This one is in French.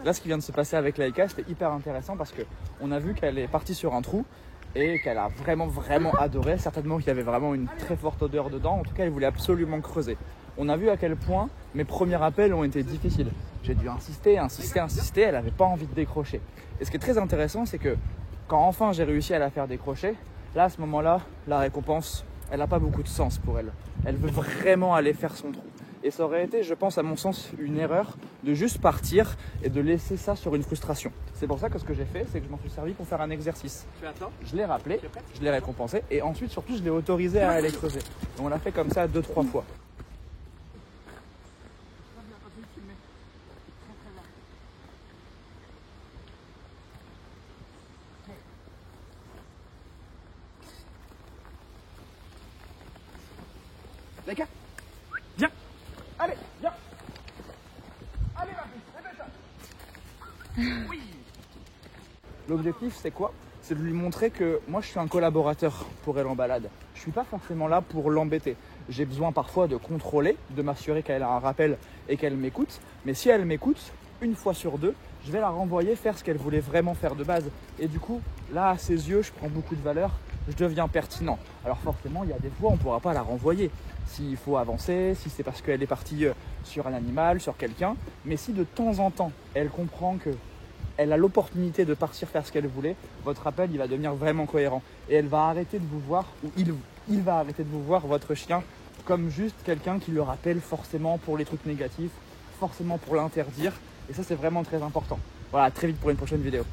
Là, ce qui vient de se passer avec Laïka, c'était hyper intéressant parce qu'on a vu qu'elle est partie sur un trou et qu'elle a vraiment adoré. Certainement qu'il y avait vraiment une très forte odeur dedans. En tout cas, elle voulait absolument creuser. On a vu à quel point mes premiers appels ont été difficiles. J'ai dû insister. Elle n'avait pas envie de décrocher. Et ce qui est très intéressant, c'est que quand enfin j'ai réussi à la faire décrocher, là, à ce moment-là, la récompense, elle n'a pas beaucoup de sens pour elle. Elle veut vraiment aller faire son trou. Et ça aurait été, je pense, à mon sens, une erreur de juste partir et de laisser ça sur une frustration. C'est pour ça que ce que j'ai fait, c'est que je m'en suis servi pour faire un exercice. Je l'ai rappelé, je l'ai récompensé et ensuite, surtout, je l'ai autorisé à aller creuser. Donc on l'a fait comme ça 2-3 fois. D'accord ? Viens ! Allez, viens ! Allez, ma puce, répète. Oui. L'objectif, c'est quoi? C'est de lui montrer que moi, je suis un collaborateur pour elle en balade. Je ne suis pas forcément là pour l'embêter. J'ai besoin parfois de contrôler, de m'assurer qu'elle a un rappel et qu'elle m'écoute. Mais si elle m'écoute, une fois sur deux, je vais la renvoyer faire ce qu'elle voulait vraiment faire de base. Et du coup, là, à ses yeux, je prends beaucoup de valeur, je deviens pertinent. Alors forcément, il y a des fois, on ne pourra pas la renvoyer. S'il faut avancer, si c'est parce qu'elle est partie sur un animal, sur quelqu'un. Mais si de temps en temps, elle comprend que elle a l'opportunité de partir faire ce qu'elle voulait, votre appel il va devenir vraiment cohérent. Et elle va arrêter de vous voir, ou il va arrêter de vous voir, votre chien, comme juste quelqu'un qui le rappelle forcément pour les trucs négatifs, forcément pour l'interdire. Et ça, c'est vraiment très important. Voilà, à très vite pour une prochaine vidéo.